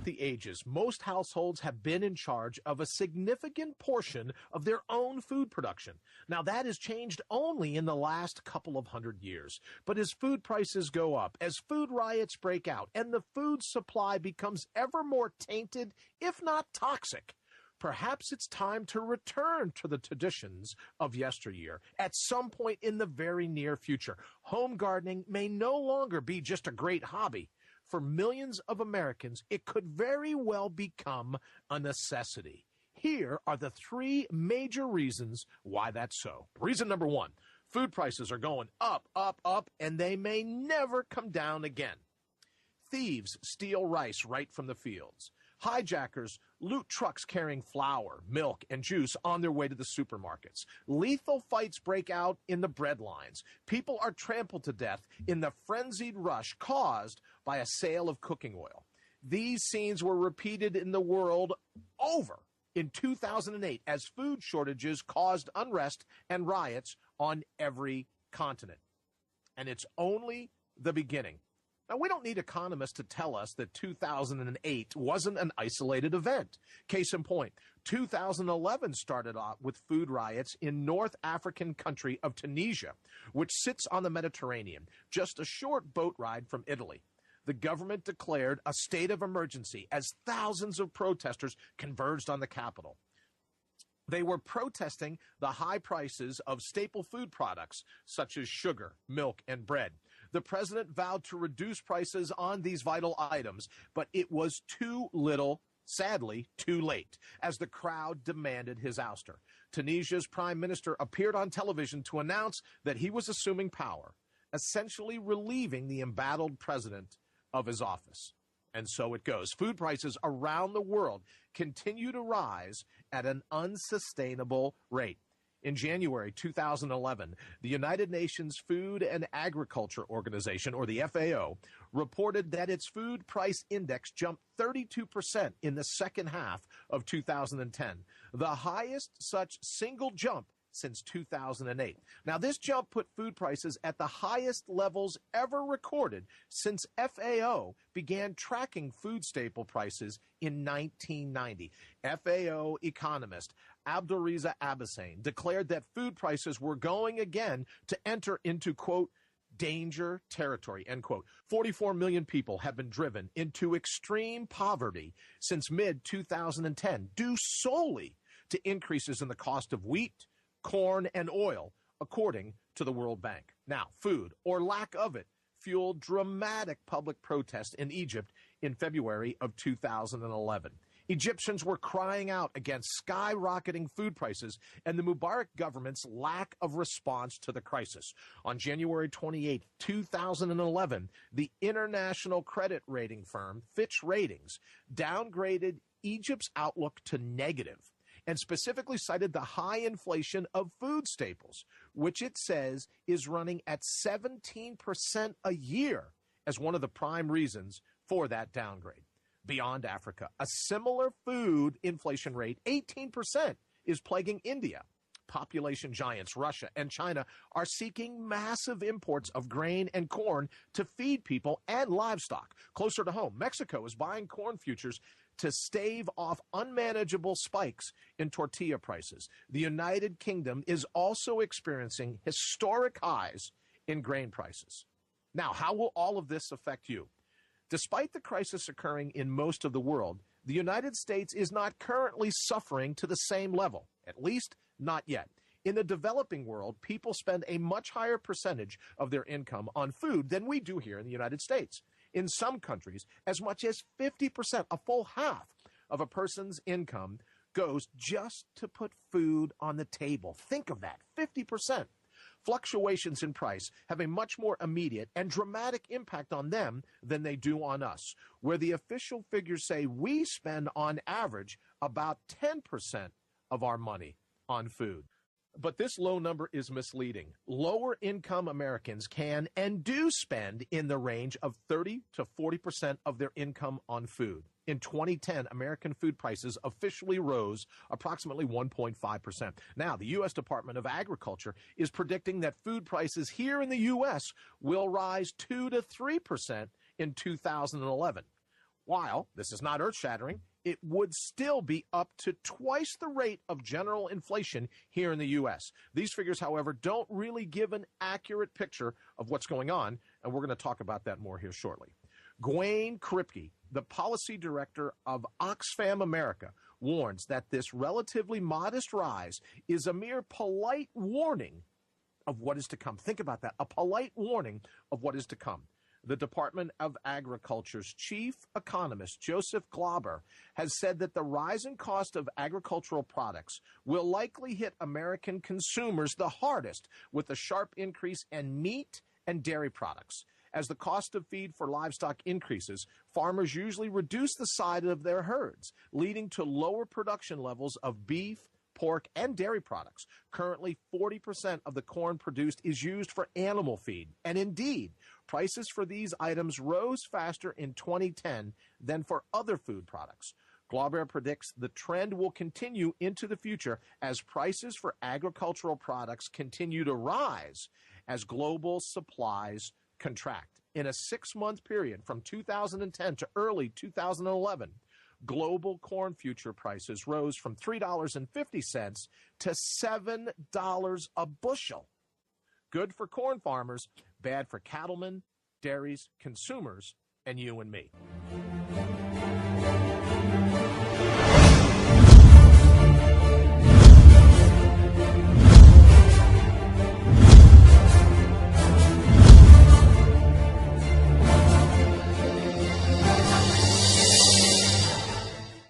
the ages, most households have been in charge of a significant portion of their own food production. Now, that has changed only in the last couple of 100 years. But as food prices go up, as food riots break out, and the food supply becomes ever more tainted, if not toxic, perhaps it's time to return to the traditions of yesteryear at some point in the very near future. Home gardening may no longer be just a great hobby. For millions of Americans, it could very well become a necessity. Here are the three major reasons why that's so. Reason number one, food prices are going up, up, up, and they may never come down again. Thieves steal rice right from the fields. Hijackers loot trucks carrying flour, milk, and juice on their way to the supermarkets. Lethal fights break out in the bread lines. People are trampled to death in the frenzied rush caused by a sale of cooking oil. These scenes were repeated in the world over in 2008 as food shortages caused unrest and riots on every continent. And it's only the beginning. Now, we don't need economists to tell us that 2008 wasn't an isolated event. Case in point, 2011 started off with food riots in North African country of Tunisia, which sits on the Mediterranean, just a short boat ride from Italy. The government declared a state of emergency as thousands of protesters converged on the capital. They were protesting the high prices of staple food products such as sugar, milk, and bread. The president vowed to reduce prices on these vital items, but it was too little, sadly, too late, as the crowd demanded his ouster. Tunisia's prime minister appeared on television to announce that he was assuming power, essentially relieving the embattled president of his office. And so it goes. Food prices around the world continue to rise at an unsustainable rate. In January 2011, the United Nations Food and Agriculture Organization, or the FAO, reported that its food price index jumped 32% in the second half of 2010, the highest such single jump since 2008. Now, this jump put food prices at the highest levels ever recorded since FAO began tracking food staple prices in 1990. FAO economist Abdulreza Abassane declared that food prices were going again to enter into, quote, danger territory, end quote. 44 million people have been driven into extreme poverty since mid-2010, due solely to increases in the cost of wheat, corn, and oil, according to the World Bank. Now, food, or lack of it, fueled dramatic public protest in Egypt in February of 2011. Egyptians were crying out against skyrocketing food prices and the Mubarak government's lack of response to the crisis. On January 28, 2011, the international credit rating firm Fitch Ratings downgraded Egypt's outlook to negative, and specifically cited the high inflation of food staples, which it says is running at 17% a year as one of the prime reasons for that downgrade. Beyond Africa, a similar food inflation rate, 18%, is plaguing India. Population giants Russia and China are seeking massive imports of grain and corn to feed people and livestock. Closer to home, Mexico is buying corn futures to stave off unmanageable spikes in tortilla prices. The United Kingdom is also experiencing historic highs in grain prices. Now, how will all of this affect you? Despite the crisis occurring in most of the world, the United States is not currently suffering to the same level, at least not yet. In the developing world, people spend a much higher percentage of their income on food than we do here in the United States. In some countries, as much as 50%, a full half of a person's income goes just to put food on the table. Think of that, 50%. Fluctuations in price have a much more immediate and dramatic impact on them than they do on us, where the official figures say we spend on average about 10% of our money on food. But this low number is misleading. Lower income Americans can and do spend in the range of 30 to 40% of their income on food. In 2010, American food prices officially rose approximately 1.5%. Now, the U.S. Department of Agriculture is predicting that food prices here in the U.S. will rise 2 to 3% in 2011. While this is not earth-shattering, it would still be up to twice the rate of general inflation here in the U.S. These figures, however, don't really give an accurate picture of what's going on, and we're going to talk about that more here shortly. Gwaine Kripke, the policy director of Oxfam America, warns that this relatively modest rise is a mere polite warning of what is to come. Think about that, a polite warning of what is to come. The Department of Agriculture's chief economist, Joseph Glauber, has said that the rising cost of agricultural products will likely hit American consumers the hardest, with a sharp increase in meat and dairy products. As the cost of feed for livestock increases, farmers usually reduce the size of their herds, leading to lower production levels of beef, pork, and dairy products. Currently, 40% of the corn produced is used for animal feed. And indeed, prices for these items rose faster in 2010 than for other food products. Glauber predicts the trend will continue into the future as prices for agricultural products continue to rise as global supplies contract. In a 6-month period from 2010 to early 2011, global corn future prices rose from $3.50 to $7 a bushel. Good for corn farmers, bad for cattlemen, dairies, consumers, and you and me.